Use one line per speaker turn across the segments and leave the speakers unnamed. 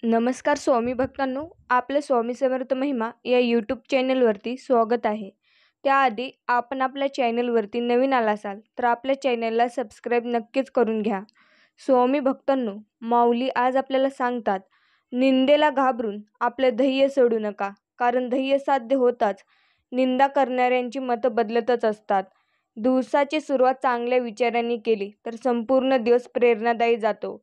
नमस्कार स्वामी भक्तांनो, आपलं स्वामी समर्थ महिमा या यूट्यूब चॅनलवरती स्वागत आहे. त्याआधी आपण आपल्या चॅनलवरती नवीन आला असाल तर आपल्या चॅनलला सबस्क्राईब नक्कीच करून घ्या. स्वामी भक्तांनो, माऊली आज आपल्याला सांगतात, निंदेला घाबरून आपलं ध्येय सोडू नका, कारण ध्येय साध्य होताच निंदा करणाऱ्यांची मतं बदलतच असतात. दिवसाची सुरुवात चांगल्या विचारांनी केली तर संपूर्ण दिवस प्रेरणादायी जातो.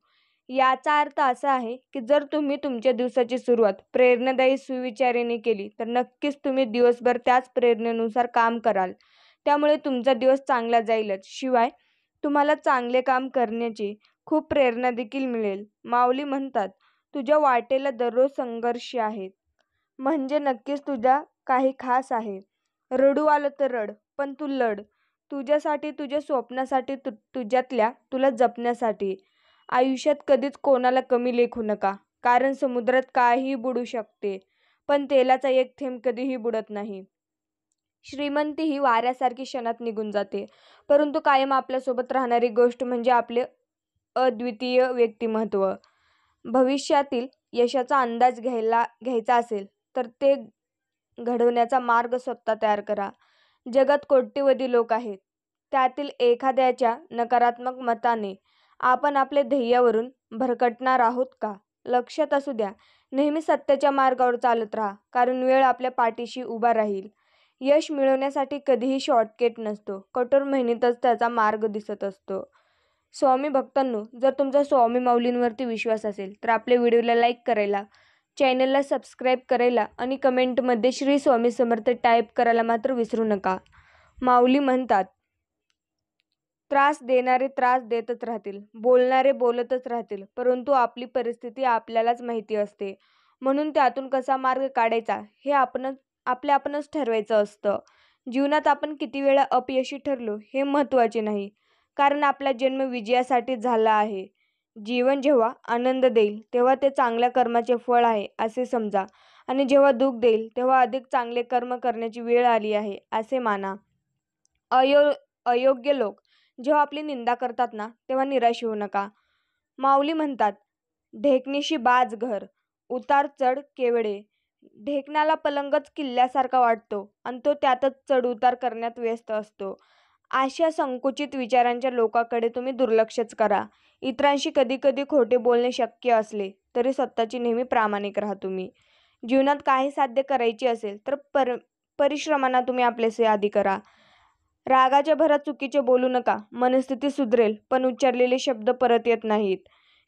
याचा अर्थ असा आहे की जर तुम्ही तुमच्या दिवसाची सुरुवात प्रेरणादायी सुविचाराने केली तर नक्कीच तुम्ही दिवसभर त्याच प्रेरणेनुसार काम कराल. त्यामुळे तुमचा दिवस चांगला जाईलच, शिवाय तुम्हाला चांगले काम करण्याची खूप प्रेरणा देखील मिळेल. माऊली म्हणतात, तुझ्या वाटेला दररोज संघर्ष आहेत, म्हणजे नक्कीच तुझ्या काही खास आहे. रडू आलं तर रड, पण तू लढ. तुझ्यासाठी, तुझ्या स्वप्नासाठी, तुझ्यातल्या तुला जपण्यासाठी. आयुष्यात कधीच कोणाला कमी लेखू नका, कारण समुद्रात काहीही बुडू शकते, पण तेलाचा एक थेंब कधीही बुडत नाही. श्रीमंती ही वाऱ्यासारखी क्षणात निघून जाते, परंतु कायम आपल्यासोबत राहणारी गोष्ट म्हणजे आपले अद्वितीय व्यक्तिमत्व. भविष्यातील यशाचा अंदाज घ्यायचा असेल तर ते घडवण्याचा मार्ग स्वतः तयार करा. जगात कोट्यवधी लोक आहेत, त्यातील एखाद्याच्या नकारात्मक मताने आपण आपल्या ध्येयावरून भरकटणार आहोत का? लक्षात असू द्या, नेहमी सत्याच्या मार्गावर चालत राहा, कारण वेळ आपल्या पाठीशी उभा राहील. यश मिळवण्यासाठी कधीही शॉर्टकट नसतो, कठोर मेहनतीतच त्याचा मार्ग दिसत असतो. स्वामी भक्तांनो, जर तुमचा स्वामी माऊलींवरती विश्वास असेल तर आपल्या व्हिडिओला लाईक करायला, चॅनलला सबस्क्राईब करायला आणि कमेंटमध्ये श्री स्वामी समर्थ टाईप करायला मात्र विसरू नका. माऊली म्हणतात, त्रास देणारे त्रास देतच राहतील, बोलणारे बोलतच राहतील, परंतु आपली परिस्थिती आपल्यालाच माहिती असते. म्हणून त्यातून कसा मार्ग काढायचा हे आपणच ठरवायचं असतं. जीवनात आपण किती वेळा अपयशी ठरलो हे महत्त्वाचे नाही, कारण आपला जन्म विजयासाठी झाला आहे. जीवन जेव्हा आनंद देईल तेव्हा ते चांगल्या कर्माचे फळ आहे असे समजा, आणि जेव्हा दुःख देईल तेव्हा अधिक चांगले कर्म करण्याची वेळ आली आहे असे माना. अयोग्य लोक जेव्हा आपली निंदा करतात ना, तेव्हा निराश होऊ नका. माऊली म्हणतात, ढेकणीशी बाज घर, उतार चढ केवढे. ढेकणाला पलंगच किल्ल्यासारखा वाटतो आणि तो त्यातच चढ उतार करण्यात व्यस्त असतो. अशा संकुचित विचारांच्या लोकांकडे तुम्ही दुर्लक्षच करा. इतरांशी कधी कधी खोटे बोलणे शक्य असले तरी स्वतःची नेहमी प्रामाणिक राहा. तुम्ही जीवनात काही साध्य करायचे असेल तर परिश्रमांना तुम्ही आपलेसे आधी करा. रागाच्या भरात चुकीचे बोलू नका. मनस्थिती सुधरेल, पण उच्चारलेले शब्द परत येत नाहीत.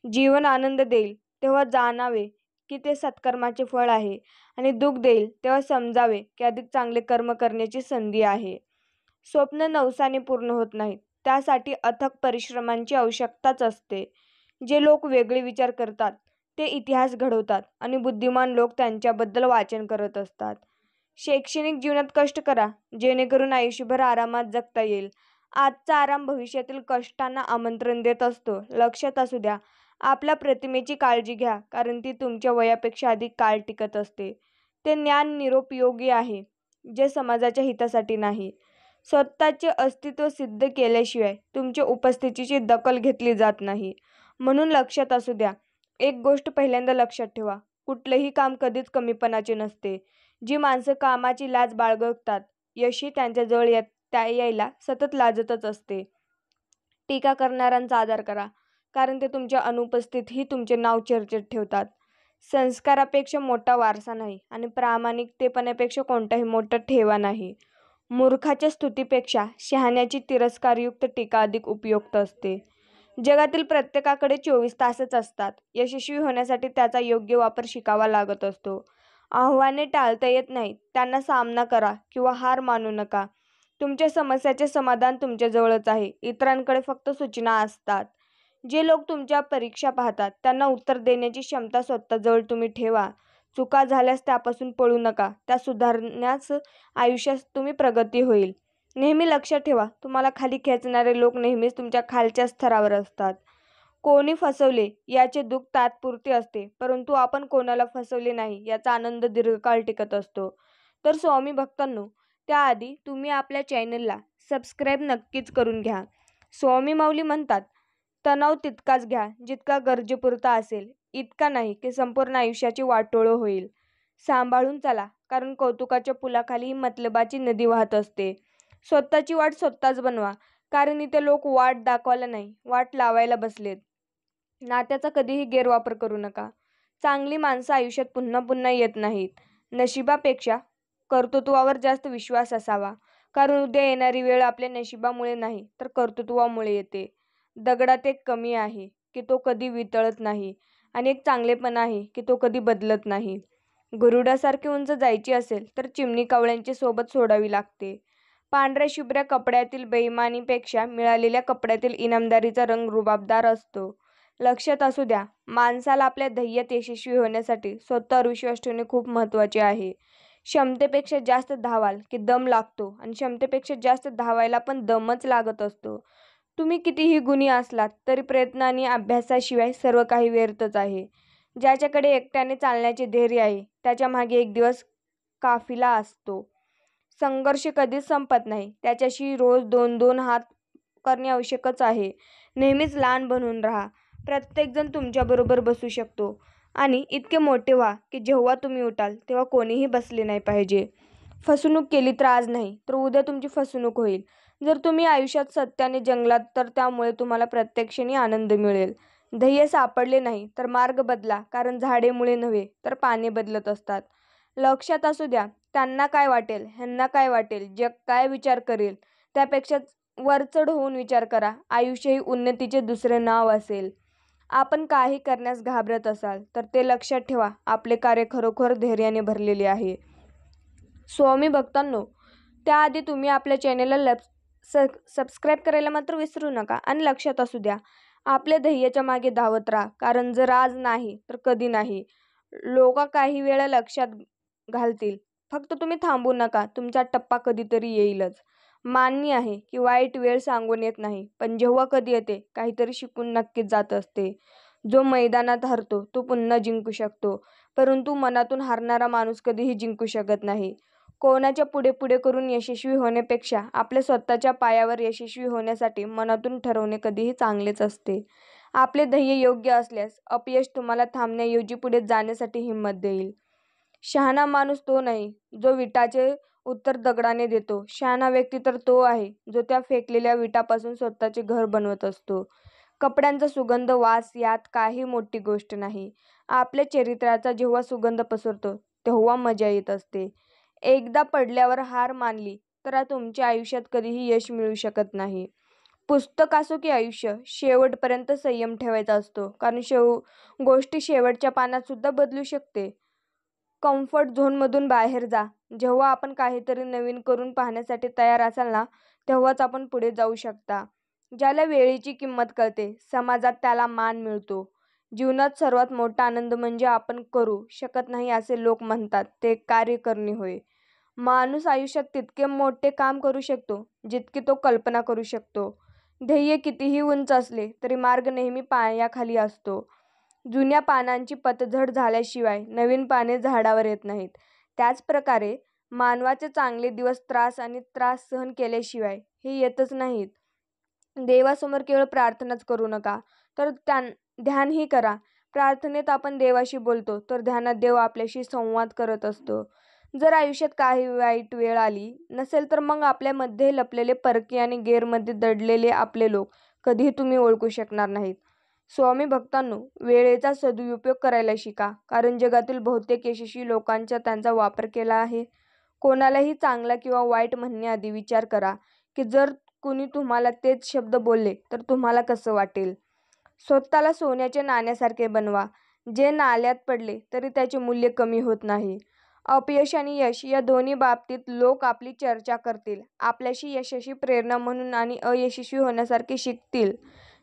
जीवन आनंद देईल तेव्हा जाणावे की ते सत्कर्माचे फळ आहे, आणि दुःख देईल तेव्हा समजावे की अधिक चांगले कर्म करण्याची संधी आहे. स्वप्न नवसाने पूर्ण होत नाहीत, त्यासाठी अथक परिश्रमांची आवश्यकताच असते. जे लोक वेगळे विचार करतात ते इतिहास घडवतात, आणि बुद्धिमान लोक त्यांच्याबद्दल वाचन करत असतात. शैक्षणिक जीवनात कष्ट करा, जेणेकरून आयुष्यभर आरामात जगता येईल. आजचा आराम भविष्यातील कष्टांना आमंत्रण देत असतो. लक्षात असू द्या, आपल्या प्रतिमेची काळजी घ्या, कारण ती तुमच्या वयापेक्षा अधिक काळ टिकत असते. ते ज्ञान निरुपयोगी आहे, जे समाजाच्या हितासाठी नाही. स्वतःचे अस्तित्व सिद्ध केल्याशिवाय तुमच्या उपस्थितीची दखल घेतली जात नाही. म्हणून लक्षात असू द्या, एक गोष्ट पहिल्यांदा लक्षात ठेवा, कुठलेही काम कधीच कमीपणाचे नसते. जी माणसं कामाची लाज बाळगतात, यशही त्यांच्याजवळ यायला सतत लाजतच असते. टीका करणाऱ्यांचा आदर करा, कारण ते तुमच्या अनुपस्थितही तुमचे नाव चर्चेत ठेवतात. संस्कारापेक्षा मोठा वारसा नाही, आणि प्रामाणिकतेपणापेक्षा कोणताही मोठा ठेवा नाही. मूर्खाच्या स्तुतीपेक्षा शहाण्याची तिरस्कारयुक्त टीका अधिक उपयुक्त असते. जगातील प्रत्येकाकडे 24 तासच असतात. यशस्वी होण्यासाठी त्याचा योग्य वापर शिकावा लागत असतो. आव्हाने टाळता येत नाहीत, त्यांना सामना करा किंवा हार मानू नका. तुमच्या समस्याचे समाधान तुमच्याजवळच आहे, इतरांकडे फक्त सूचना असतात. जे लोक तुमच्या परीक्षा पाहतात त्यांना उत्तर देण्याची क्षमता स्वतःजवळ तुम्ही ठेवा. चुका झाल्यास त्यापासून पळू नका, त्या सुधारण्यास आयुष्यात तुम्ही प्रगती होईल. नेहमी लक्षात ठेवा, तुम्हाला खाली खेचणारे लोक नेहमीच तुमच्या खालच्या स्तरावर असतात. कोणी फसवले याचे दुःख तात्पुरते असते, परंतु आपण कोणाला फसवले नाही याचा आनंद दीर्घकाळ टिकत असतो. तर स्वामी भक्तांनो, त्याआधी तुम्ही आपल्या चॅनलला सबस्क्राईब नक्कीच करून घ्या. स्वामी माऊली म्हणतात, तणाव तितकाच घ्या जितका गरजेपुरता असेल. इतका नाही की संपूर्ण आयुष्याची वाटोळं होईल. सांभाळून चाला, कारण कौतुकाच्या पुलाखाली ही मतलबाची नदी वाहत असते. स्वतःची वाट स्वतःच बनवा, कारण इथे लोक वाट दाखवायला नाही, वाट लावायला बसलेत. नात्याचा कधीही गैरवापर करू नका. चांगली माणसं आयुष्यात पुन्हा पुन्हा येत नाहीत. नशिबापेक्षा कर्तृत्वावर जास्त विश्वास असावा, कारण उद्या येणारी वेळ आपल्या नशिबामुळे नाही तर कर्तृत्वामुळे येते. दगडात एक कमी आहे की तो कधी वितळत नाही, आणि एक चांगलेपणा आहे की तो कधी बदलत नाही. गरुडासारखी उंच जायची असेल तर चिमणी कावळ्यांची सोबत सोडावी लागते. पांढऱ्या शुभ्र कपड्यातील बेईमानीपेक्षा मिळालेल्या कपड्यातील इनामदारीचा रंग रुबाबदार असतो. लक्षात असू द्या, माणसाला आपल्या ध्येयात यशस्वी होण्यासाठी स्वतःवर विश्वास ठेवणे खूप महत्त्वाचे आहे. क्षमतेपेक्षा जास्त धावाल की दम लागतो, आणि क्षमतेपेक्षा जास्त धावायला पण दमच लागत असतो. तुम्ही कितीही गुणी असलात तरी प्रयत्न आणि अभ्यासाशिवाय सर्व काही व्यर्थच आहे. ज्याच्याकडे एकट्याने चालण्याचे धैर्य आहे त्याच्या मागे एक दिवस काफिला असतो. संघर्ष कधीच संपत नाही, त्याच्याशी रोज 2-2 हात करणे आवश्यकच आहे. नेहमीच लहान बनून राहा. प्रत्येकजण तुमच्याबरोबर बसू शकतो, आणि इतके मोठे व्हा की जेव्हा तुम्ही उठाल तेव्हा कोणीही बसले नाही पाहिजे. फसवणूक केली तर आज नाही तर उद्या तुमची फसवणूक होईल. जर तुम्ही आयुष्यात सत्याने जंगलात तर त्यामुळे तुम्हाला प्रत्येक क्षणी आनंद मिळेल. ध्येय सापडले नाही तर मार्ग बदला, कारण झाडे मुळे नव्हे तर पाने बदलत असतात. लक्षात असू द्या, त्यांना काय वाटेल, ह्यांना काय वाटेल, जग काय विचार करेल, त्यापेक्षा वरचढ होऊन विचार करा. आयुष्य ही उन्नतीचे दुसरे नाव असेल. आपण काही करण्यास घाबरत असाल तर ते लक्षात ठेवा, आपले कार्य खरोखर धैर्याने भरलेले आहे. स्वामी भक्तांनो, त्याआधी तुम्ही आपल्या चॅनेलला सबस्क्राईब करायला मात्र विसरू नका. आणि लक्षात असू द्या, आपल्या ध्येयाच्या मागे धावत राहा, कारण जर आज नाही तर कधी नाही. लोक काही वेळा लक्षात घालतील, फक्त तुम्ही थांबू नका. तुमचा टप्पा कधीतरी येईलच. मान्य आहे की वाईट वेळ सांगून येत नाही, पण जेव्हा कधी येते काहीतरी शिकून नक्कीच जात असते. जो मैदानात हरतो तो पुन्हा जिंकू शकतो, परंतु मनातून हारणारा माणूस कधीही जिंकू शकत नाही. कोणाच्या पुढे पुढे करून यशस्वी होण्यापेक्षा आपल्या स्वतःच्या पायावर यशस्वी होण्यासाठी मनातून ठरवणे कधीही चांगलेच असते. आपले ध्येय योग्य असल्यास अपयश तुम्हाला थांबण्याऐवजी पुढे जाण्यासाठी हिंमत देईल. शहाणा माणूस तो नाही जो विटाचे उत्तर दगडाने देतो. शहाणा व्यक्ती तर तो आहे जो त्या फेकलेल्या विटापासून स्वतःचे घर बनवत असतो. कपड्यांचा सुगंध, वास यात काही मोठी गोष्ट नाही. आपल्या चरित्राचा जेव्हा सुगंध पसरतो तेव्हा मजा येत असते. एकदा पडल्यावर हार मानली तर तुमच्या आयुष्यात कधीही यश मिळू शकत नाही. पुस्तक असो की आयुष्य, शेवटपर्यंत संयम ठेवायचा असतो, कारण गोष्टी शेवटच्या पानात सुद्धा बदलू शकते. कम्फर्ट झोनमधून बाहेर जा. जेव्हा आपण काहीतरी नवीन करून पाहण्यासाठी तयार असाल ना, तेव्हाच आपण पुढे जाऊ शकता. ज्याला वेळेची किंमत कळते, समाजात त्याला मान मिळतो. जीवनात सर्वात मोठा आनंद म्हणजे आपण करू शकत नाही असे लोक म्हणतात ते कार्य करणे होय. माणूस आयुष्यात तितके मोठे काम करू शकतो जितकी तो कल्पना करू शकतो. ध्येय कितीही उंच असले तरी मार्ग नेहमी पायाखाली असतो. जुन्या पानांची पतझड झाल्याशिवाय नवीन पाने झाडावर येत नाहीत. त्याच प्रकारे मानवाचे चांगले दिवस त्रास सहन केल्याशिवाय हे येतच नाहीत. देवासमोर केवळ प्रार्थनाच करू नका, तर ध्यानही करा. प्रार्थनेत आपण देवाशी बोलतो तर ध्यानात देव आपल्याशी संवाद करत असतो. जर आयुष्यात काही वाईट वेळ आली नसेल तर मग आपल्यामध्ये लपलेले परकी आणि गैरमध्ये दडलेले आपले लोक कधीही तुम्ही ओळखू शकणार नाहीत. स्वामी भक्तांनो, वेळेचा सदुपयोग करायला शिका, कारण जगातील बहुतेक यशस्वी लोकांचा त्यांचा वापर केला आहे. कोणालाही चांगला किंवा वाईट म्हणण्याआधी विचार करा की जर कुणी तुम्हाला तेच शब्द बोलले तर तुम्हाला कसं वाटेल. स्वतःला सोन्याच्या नाण्यासारखे बनवा, जे नाल्यात पडले तरी त्याचे मूल्य कमी होत नाही. अपयश आणि यश या दोन्ही बाबतीत लोक आपली चर्चा करतील, आपल्याशी यशाची प्रेरणा म्हणून आणि अयशस्वी होण्यासारखे शिकतील.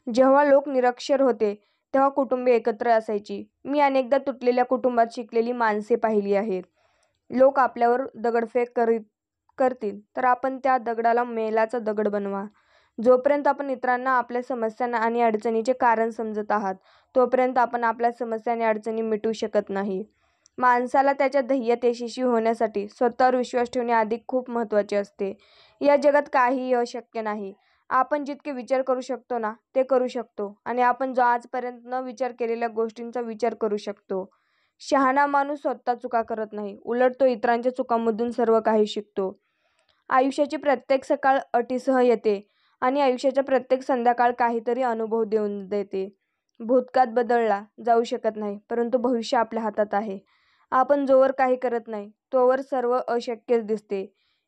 जेव्हा लोक निरक्षर होते तेव्हा कुटुंबे एकत्र असायची. मी अनेकदा तुटलेल्या कुटुंबात शिकलेली माणसे पाहिली आहेत. लोक आपल्यावर दगडफेक करतील तर आपण त्या दगडाला मैलाचा दगड बनवा. जोपर्यंत आपण इतरांना आपल्या समस्या आणि अडचणीचे कारण समजत आहात तोपर्यंत आपण आपल्या समस्या आणि अडचणी मिटवू शकत नाही. माणसाला त्याच्या ध्येयात यशस्वी होण्यासाठी स्वतःवर विश्वास ठेवणे अधिक खूप महत्त्वाचे असते. या जगात काहीही अशक्य नाही. आपण जितके विचार करू शकतो ना ते करू शकतो आणि आपण जो आजपर्यंत न विचार केलेल्या गोष्टींचा विचार करू शकतो. शहाणा माणूस स्वतः चुका करत नाही, उलट तो इतरांच्या चुकांमधून सर्व काही शिकतो. आयुष्याची प्रत्येक सकाळ अटीसह येते आणि आयुष्याच्या प्रत्येक संध्याकाळ काहीतरी अनुभव देऊन देते. भूतकाळ बदलला जाऊ शकत नाही, परंतु भविष्य आपल्या हातात आहे. आपण जोवर काही करत नाही तोवर सर्व अशक्यच दिसते.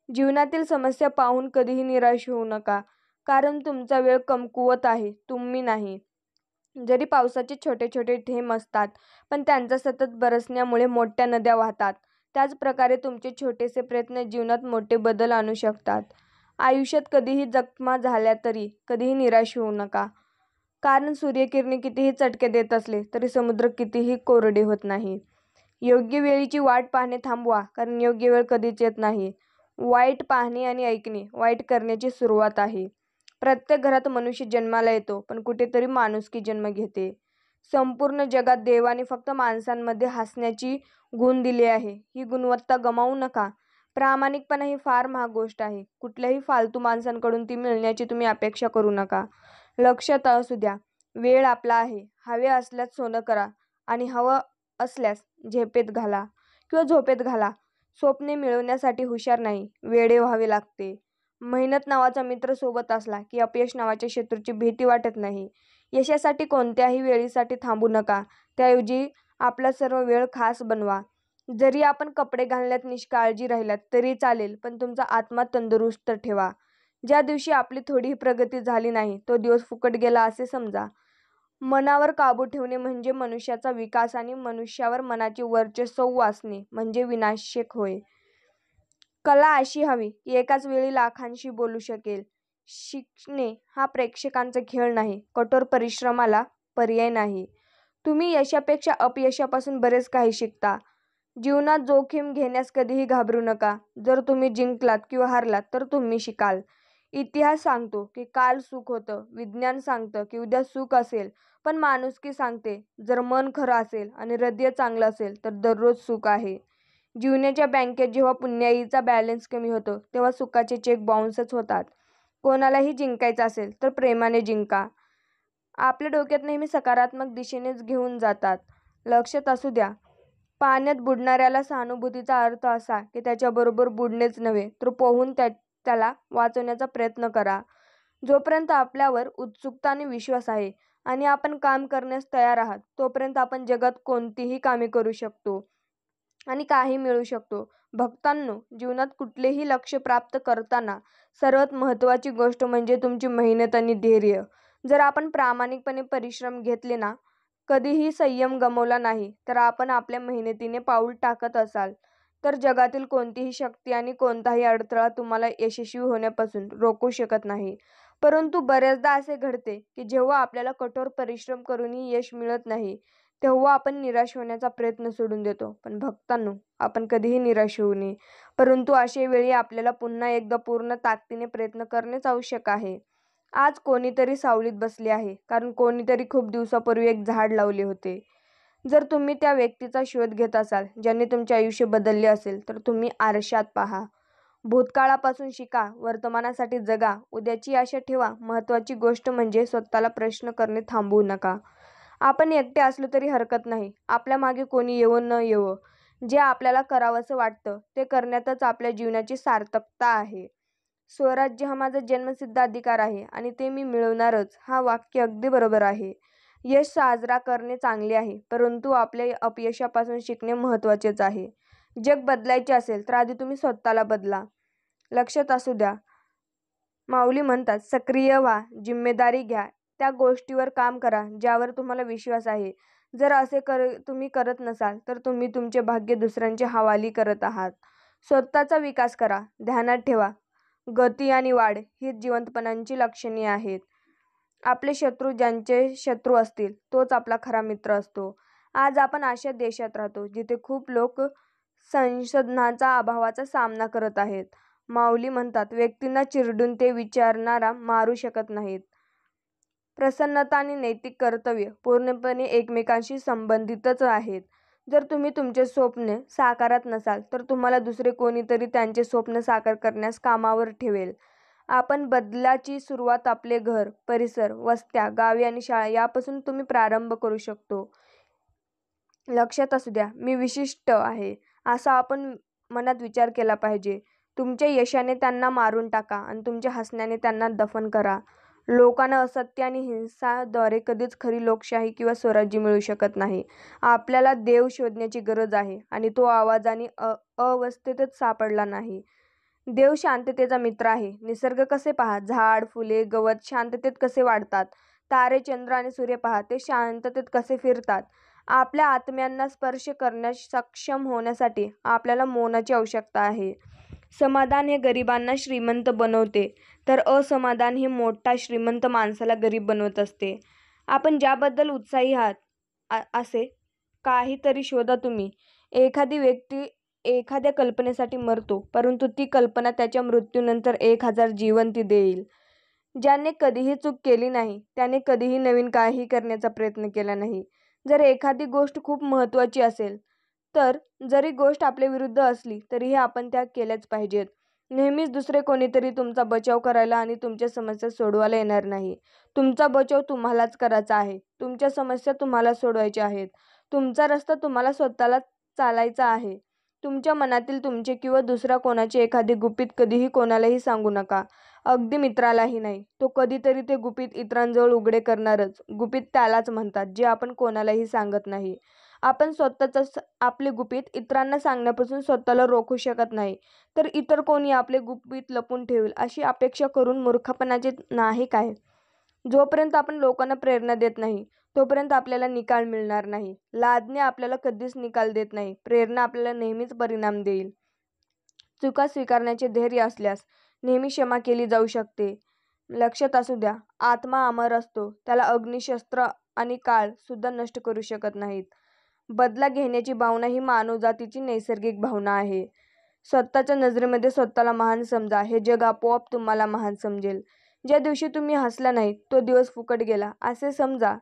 जीवनातील समस्या पाहून कधीही निराश होऊ नका, कारण तुमचा वेळ कमकुवत आहे, तुम्ही नाही. जरी पावसाचे छोटे छोटे थेंब असतात, पण त्यांचा सतत बरसण्यामुळे मोठ्या नद्या वाहतात. त्याच प्रकारे तुमचे छोटेसे प्रयत्न जीवनात मोठे बदल आणू शकतात. आयुष्यात कधीही जखमा झाल्या तरी कधीही निराश होऊ नका, कारण सूर्यकिरणे कितीही चटके देत असले तरी समुद्र कितीही कोरडे होत नाही. योग्य वेळीची वाट पाहणे थांबवा, कारण योग्य वेळ कधीच येत नाही. वाईट पाहणे आणि ऐकणे वाईट करण्याची सुरुवात आहे. प्रत्येक घरात मनुष्य जन्माला येतो, पण कुठेतरी माणुसकी जन्म घेते. संपूर्ण जगात देवाने फक्त माणसांमध्ये हसण्याची गुण दिले आहे. ही गुणवत्ता गमावू नका. प्रामाणिकपणा ही फार महाग गोष्ट आहे. कुठल्याही फालतू माणसांकडून ती मिळण्याची तुम्ही अपेक्षा करू नका. लक्षात असू द्या, वेळ आपला आहे. हवे असल्यास सोनं करा आणि हवं असल्यास झोपेत घाला. स्वप्ने मिळवण्यासाठी हुशार नाही, वेडे व्हावे लागते. मेहनत नावाचा मित्र सोबत असला की अपयश नावाच्या शत्रूची भीती वाटत नाही. यशासाठी कोणत्याही वेळीसाठी थांबू नका. त्याऐवजी आपला सर्व वेळ खास बनवा. जरी आपण कपडे घालण्यात निष्काळजी राहिलात तरी चालेल, पण तुमचा आत्मा तंदुरुस्त ठेवा. ज्या दिवशी आपली थोडीही प्रगती झाली नाही तो दिवस फुकट गेला असे समजा. मनावर काबू ठेवणे म्हणजे मनुष्याचा विकास आणि मनुष्यावर मनाचे वर्चस्व असणे म्हणजे विनाशक होय. कला अशी हवी की एकाच वेळी लाखांशी बोलू शकेल. शिकणे हा प्रेक्षकांचा खेळ नाही, कठोर परिश्रमाला पर्याय नाही. तुम्ही यशापेक्षा अपयशापासून बरेच काही शिकता. जीवनात जोखीम घेण्यास कधीही घाबरू नका. जर तुम्ही जिंकलात किंवा हारलात तर तुम्ही शिकाल. इतिहास सांगतो की काल सुख होतं, विज्ञान सांगतं की उद्या सुख असेल, पण माणुसकी सांगते जर मन खरं असेल आणि हृदय चांगलं असेल तर दररोज सुख आहे. जीवनाच्या बँकेत जेव्हा पुण्याईचा बॅलन्स कमी होतो तेव्हा सुखाचे चेक बाउन्सच होतात. कोणालाही जिंकायचं असेल तर प्रेमाने जिंका. आपल्या डोक्यात नेहमी सकारात्मक दिशेनेच घेऊन जातात. लक्षात असू द्या, पाण्यात बुडणाऱ्याला सहानुभूतीचा अर्थ असा की त्याच्याबरोबर बुडणेच नव्हे तर पोहून त्याला वाचवण्याचा प्रयत्न करा. जोपर्यंत आपल्यावर उत्सुकता आणि विश्वास आहे आणि आपण काम करण्यास तयार आहात तोपर्यंत आपण जगात कोणतीही कामे करू शकतो आणि काही मिळवू शकतो. भक्तांनो, जीवनात कुठलेही लक्ष्य प्राप्त करताना सर्वात महत्त्वाची गोष्ट म्हणजे तुमची मेहनत आणि धैर्य. जर आपण प्रामाणिकपणे परिश्रम घेतले ना, कधीही संयम गमावला नाही तर आपण आपल्या मेहनतीने पाऊल टाकत असाल तर जगातील कोणतीही शक्ती आणि कोणताही अडथळा तुम्हाला यशस्वी होण्यापासून रोखू शकत नाही. परंतु बऱ्याचदा असे घडते की जेव्हा आपल्याला कठोर परिश्रम करूनही यश मिळत नाही तेव्हा आपण निराश होण्याचा प्रयत्न सोडून देतो. पण भक्तांनो, आपण कधीही निराश होऊ नये. परंतु अशा वेळी आपल्याला पुन्हा एकदा पूर्ण ताकदीने प्रयत्न करणेच आवश्यक आहे. आज कोणीतरी सावलीत बसले आहे कारण कोणीतरी खूप दिवसापूर्वी एक झाड लावले होते. जर तुम्ही त्या व्यक्तीचा शोध घेत असाल ज्याने तुमचे आयुष्य बदलले असेल तर तुम्ही आरशात पहा. भूतकाळापासून शिका, वर्तमानासाठी जगा, उद्याची आशा ठेवा. महत्त्वाची गोष्ट म्हणजे स्वतःला प्रश्न करणे थांबवू नका. आपण एकटे असलो तरी हरकत नाही. आपल्या मागे कोणी येवो न येवो, जे आपल्याला करावंसं वाटतं ते करण्यातच आपल्या जीवनाची सार्थकता आहे. स्वराज्य हा माझा जन्मसिद्ध अधिकार आहे आणि ते मी मिळवणारच. हा वाक्य अगदी बरोबर आहे. यश साजरा करणे चांगले आहे, परंतु आपल्या अपयशापासून शिकणे महत्त्वाचेच आहे. जग बदलायचे असेल तर आधी तुम्ही स्वतःला बदला. लक्षात असू द्या, माऊली म्हणतात, सक्रिय व्हा, जिम्मेदारी घ्या, त्या गोष्टीवर काम करा ज्यावर तुम्हाला विश्वास आहे. जर असे तुम्ही करत नसाल तर तुम्ही तुमचे भाग्य दुसऱ्यांच्या हवाली करत आहात. स्वतःचा विकास करा. ध्यानात ठेवा, गती आणि वाढ ही जिवंतपणाची लक्षणे आहेत. आपले शत्रू ज्यांचे शत्रू असतील तोच आपला खरा मित्र असतो. आज आपण अशा देशात राहतो जिथे खूप लोक संशोधनाचा अभावाचा सामना करत आहेत. माऊली म्हणतात, व्यक्तींना चिरडून ते विचारणारा मारू शकत नाहीत. प्रसन्नता आणि नैतिक कर्तव्य पूर्णपणे एकमेकांशी संबंधितच आहेत. जर तुम्ही तुमचे स्वप्न साकारत नसाल तर तुम्हाला दुसरे कोणीतरी त्यांचे स्वप्न साकार करण्यास कामावर ठेवेल. आपण बदलाची सुरुवात आपले घर, परिसर, वस्त्या, गावे आणि शाळा यापासून तुम्ही प्रारंभ करू शकतो. लक्षात असू द्या, मी विशिष्ट आहे असा आपण मनात विचार केला पाहिजे. तुमच्या यशाने त्यांना मारून टाका आणि तुमच्या हसण्याने त्यांना दफन करा. लोकांना असत्य आणि हिंसाद्वारे कधीच खरी लोकशाही किंवा स्वराज्य मिळू शकत नाही. आपल्याला देव शोधण्याची गरज आहे आणि तो आवाजाने अवस्थेतच सापडला नाही. देव शांततेचा मित्र आहे. निसर्ग कसे पहा, झाड, फुले, गवत शांततेत कसे वाढतात. तारे, चंद्र आणि सूर्य पहा, ते शांततेत कसे फिरतात. आपल्या आत्म्यांना स्पर्श करण्यास सक्षम होण्यासाठी आपल्याला मौनाची आवश्यकता आहे. समाधान हे गरिबांना श्रीमंत बनवते, तर असमाधान हे मोठा श्रीमंत माणसाला गरीब बनवत असते. आपण ज्याबद्दल उत्साही आहात असे काहीतरी शोधा तुम्ही. एखादी व्यक्ती एखाद्या कल्पनेसाठी मरतो, परंतु ती कल्पना त्याच्या मृत्यूनंतर 1000 जीवन ती देईल. ज्याने कधीही चूक केली नाही, त्याने कधीही नवीन काही करण्याचा प्रयत्न केला नाही. जर एखादी गोष्ट खूप महत्त्वाची असेल, तर जरी गोष्ट आपल्या विरुद्ध असली तरीही आपण त्या केल्याच पाहिजेत. नेहमीच दुसरे कोणीतरी तुमचा बचाव करायला आणि तुमच्या समस्या सोडवायला येणार नाही. तुमचा बचाव तुम्हालाच करायचा आहे. तुमच्या समस्या तुम्हाला सोडवायच्या आहेत. तुमचा रस्ता तुम्हाला स्वतःला चालायचा आहे. तुमच्या मनातील तुमचे किंवा दुसऱ्या कोणाचे एखादे गुपित कधीही कोणालाही सांगू नका. अगदी मित्रालाही नाही. तो कधीतरी ते गुपित इतरांजवळ उघडे करणारच. गुपित त्यालाच म्हणतात जे आपण कोणालाही सांगत नाही. आपण स्वतःच आपले गुपित इतरांना सांगण्यापासून स्वतःला रोखू शकत नाही, तर इतर कोणी आपले गुपित लपवून ठेवेल अशी अपेक्षा करून मूर्खपणाचे नाही काय? जोपर्यंत आपण लोकांना प्रेरणा देत नाही, तोपर्यंत आपल्याला निकाल मिळणार नाही. लादणे आपल्याला कधीच निकाल देत नाही. प्रेरणा आपल्याला नेहमीच परिणाम देईल. चुका स्वीकारण्याचे धैर्य असल्यास नेहमी क्षमा केली जाऊ शकते. लक्षात असू द्या, आत्मा अमर असतो. त्याला अग्निशस्त्र आणि काळ सुद्धा नष्ट करू शकत नाहीत. बदला घेण्याची भावना ही मानवजातीची नैसर्गिक भावना आहे. स्वतःच्या नजरेमध्ये स्वतःला महान समजा. हे जग आपोआप तुम्हाला महान समजेल. ज्या दिवशी तुम्ही हसला नाही, तो दिवस फुकट गेला असे समजा.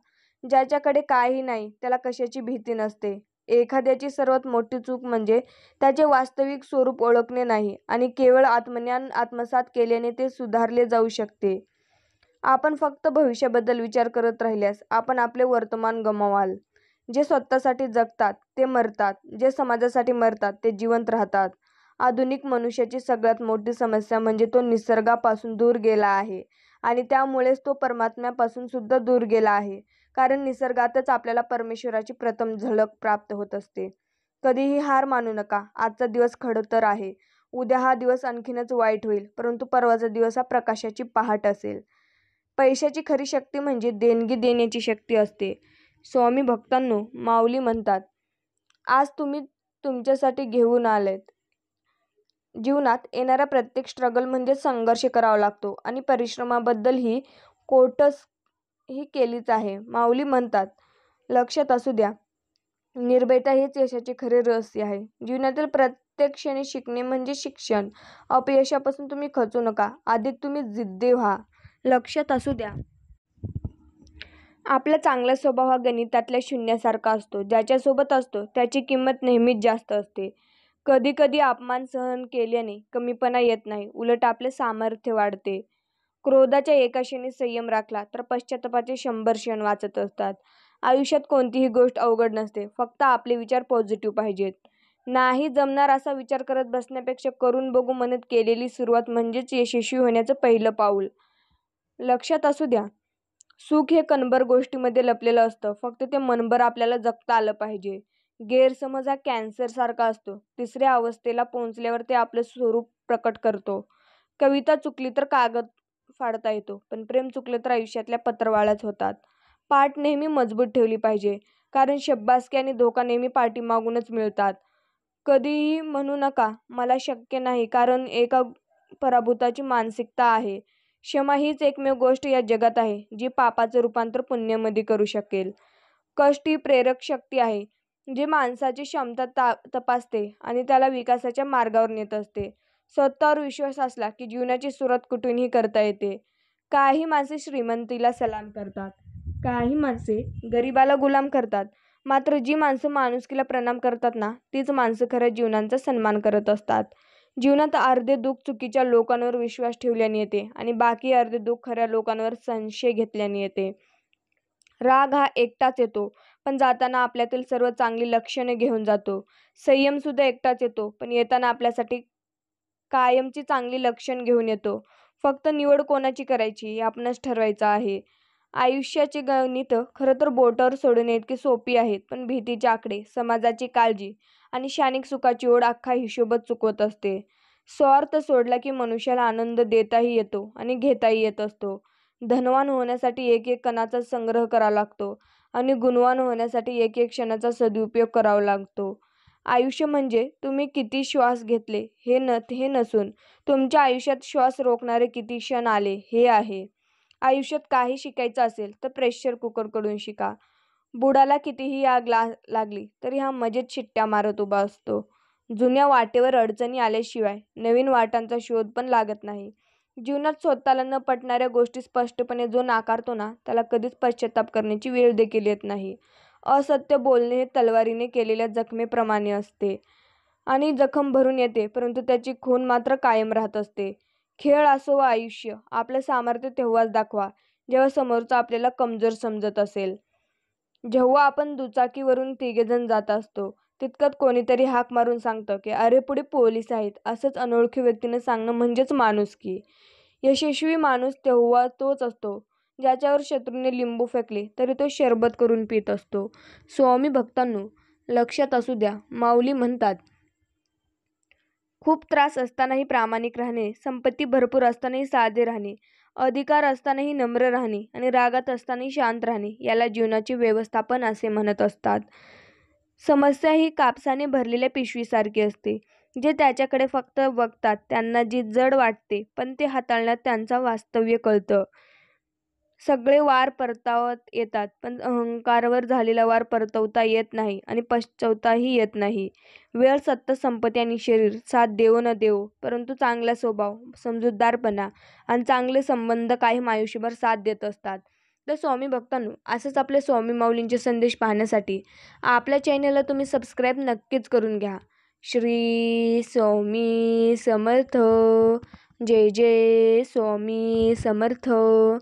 ज्याच्याकडे काही नाही, त्याला कशाची भीती नसते. एखाद्याची सर्वात मोठी चूक म्हणजे त्याचे वास्तविक स्वरूप ओळखणे नाही आणि केवळ आत्मज्ञान आत्मसात केल्याने ते सुधारले जाऊ शकते. आपण फक्त भविष्याबद्दल विचार करत राहिल्यास आपण आपले वर्तमान गमावाल. जे स्वतःसाठी जगतात ते मरतात, जे समाजासाठी मरतात ते जिवंत राहतात. आधुनिक मनुष्याची सगळ्यात मोठी समस्या म्हणजे तो निसर्गापासून दूर गेला आहे आणि त्यामुळेच तो परमात्म्यापासून सुद्धा दूर गेला आहे. कारण निसर्गातच आपल्याला परमेश्वराची प्रथम झलक प्राप्त होत असते. कधीही हार मानू नका. आजचा दिवस खडतर आहे. उद्या हा दिवस आणखीनच वाईट होईल, परंतु परवाचा दिवस हा प्रकाशाची पहाट असेल. पैशाची खरी शक्ती म्हणजे देणगी देण्याची शक्ती असते. स्वामी भक्तांनो, माऊली म्हणतात, आज तुम्ही तुमच्यासाठी घेऊन आलेत. जीवनात येणारा प्रत्येक स्ट्रगल म्हणजे संघर्ष करावा लागतो आणि परिश्रमाबद्दल ही कोटस ही केलीच आहे. माऊली म्हणतात, लक्षात असू द्या, निर्भयता हेच यशाचे खरे रहस्य आहे. जीवनातील प्रत्येक क्षणी शिकणे म्हणजे शिक्षण. अपयशापासून तुम्ही खचू नका. अधिक तुम्ही जिद्दी व्हा. लक्षात असू द्या, आपला चांगला स्वभाव हा गणितातल्या शून्यासारखा असतो. ज्याच्यासोबत असतो त्याची किंमत नेहमीच जास्त असते. कधी कधी अपमान सहन केल्याने कमीपणा येत नाही, उलट आपले सामर्थ्य वाढते. क्रोधाच्या एका क्षणी संयम राखला तर पश्चातापाचे 100 क्षण वाचत असतात. आयुष्यात कोणतीही गोष्ट अवघड नसते. फक्त आपले विचार पॉझिटिव्ह पाहिजेत. नाही जमणार असा विचार करत बसण्यापेक्षा करून बघू म्हणत केलेली सुरुवात म्हणजेच यशस्वी होण्याचं पहिलं पाऊल. लक्षात असू द्या, सुख हे कणभर गोष्टीमध्ये लपलेलं असतं. फक्त ते मनभर आपल्याला जगता आलं पाहिजे. गैरसमज हा कॅन्सर सारखा असतो. तिसऱ्या अवस्थेला पोहोचल्यावर ते आपलं स्वरूप प्रकट करतो. कविता चुकली तर कागद फाडता येतो, पण प्रेम चुकलं तर आयुष्यातल्या पत्रावळ्याच होतात. पाठ नेहमी मजबूत ठेवली पाहिजे, कारण शब्बासकी आणि धोका नेहमी पाठीमागूनच मिळतात. कधीही म्हणू नका मला शक्य नाही, कारण एका पराभूताची मानसिकता आहे. क्षमा हीच एकमेव गोष्ट या जगात आहे जी पापाचं रूपांतर पुण्यामध्ये करू शकेल. कष्ट ही प्रेरक शक्ती आहे जी माणसाची क्षमता तपासते आणि त्याला विकासाच्या मार्गावर नेत असते. स्वतःवर विश्वास असला की जीवनाची सुरुवात कुठूनही करता येते. काही माणसे श्रीमंतीला सलाम करतात, काही माणसे गरिबाला गुलाम करतात, मात्र जी माणसं माणुसकीला प्रणाम करतात ना, तीच माणसं खऱ्या जीवनाचा सन्मान करत असतात. जीवनात अर्धे दुःख चुकीच्या लोकांवर विश्वास ठेवल्याने येते आणि बाकी अर्धे दुःख खऱ्या लोकांवर संशय घेतल्याने येते. राग हा एकटाच येतो, पण जाताना आपल्यातील सर्व चांगली लक्षणे घेऊन जातो. संयम सुद्धा एकटाच येतो, पण येताना आपल्यासाठी कायमची चांगली लक्षण घेऊन येतो. फक्त निवड कोणाची करायची हे आपणच ठरवायचं आहे. आयुष्याची गणितं खरं तर बोटावर सोडवण्याइतकी सोपी आहेत, पण भीतीचे आकडे, समाजाची काळजी आणि क्षणिक सुखाची ओढ अख्खा हिशोबच चुकवत असते. स्वार्थ सोडला की मनुष्याला आनंद देताही येतो आणि घेताही येत असतो. धनवान होण्यासाठी एक एक कणाचा संग्रह करावा लागतो आणि गुणवान होण्यासाठी एक एक क्षणाचा सदुपयोग करावा लागतो. आयुष्य म्हणजे तुम्ही किती श्वास घेतले हे नसून तुमच्या आयुष्यात श्वास रोखणारे किती क्षण आले हे आहे. आयुष्यात काही शिकायचं असेल तर प्रेशर कुकरकडून शिका. बुडाला कितीही आग लागली तरी हा मजेत शिट्ट्या मारत उभा असतो. जुन्या वाटेवर अडचणी आल्याशिवाय नवीन वाटांचा शोध पण लागत नाही. जीवनात स्वतःला न पटणाऱ्या गोष्टी स्पष्टपणे जो नाकारतो ना, त्याला कधीच पश्चाताप करण्याची वेळ देखील येत नाही. असत्य बोलणे हे तलवारीने केलेल्या जखमेप्रमाणे असते आणि जखम भरून येते, परंतु त्याची खून मात्र कायम राहत असते. खेळ असो वा आयुष्य, आपलं सामर्थ्य तेव्हाच दाखवा जेव्हा समोरचा आपल्याला कमजोर समजत असेल. जेव्हा आपण दुचाकीवरून तिघेजण जात असतो, तितक्यात कोणीतरी हाक मारून सांगतं की अरे पुढे पोलीस आहेत. असंच अनोळखी व्यक्तीनं सांगणं म्हणजेच माणुसकी. यशस्वी माणूस तेव्हा तोच असतो ज्याच्यावर शत्रूने लिंबू फेकले तरी तो शरबत करून पित असतो. स्वामी भक्तांनो, लक्षात असू द्या, माऊली म्हणतात, खूप त्रास असतानाही प्रामाणिक राहणे, संपत्ती भरपूर असतानाही साधे राहणे, अधिकार असतानाही नम्र राहणे आणि रागात असतानाही शांत राहणे याला जीवनाचे व्यवस्थापन असे म्हणत असतात. समस्या ही कापसाने भरलेल्या पिशवीसारखी असते. जे त्याच्याकडे फक्त बघतात त्यांना जी जड वाटते, पण ते हाताळण्यात त्यांचं वास्तव्य कळतं. सगळे वार परतावत येतात, पण अहंकारावर झालेला वार परतवता येत नाही आणि पचवताही येत नाही. वेळ, सत्ता, संपत्ती आणि शरीर साथ देवो न देवो, परंतु चांगला स्वभाव, समजूतदारपणा आणि चांगले संबंध कायम आयुष्यभर साथ देत असतात. तर स्वामी भक्तांनो, असंच आपले स्वामी माऊलींचे संदेश पाहण्यासाठी आपल्या चॅनलला तुम्ही सबस्क्राईब नक्कीच करून घ्या. श्री स्वामी समर्थ. जय जय स्वामी समर्थ.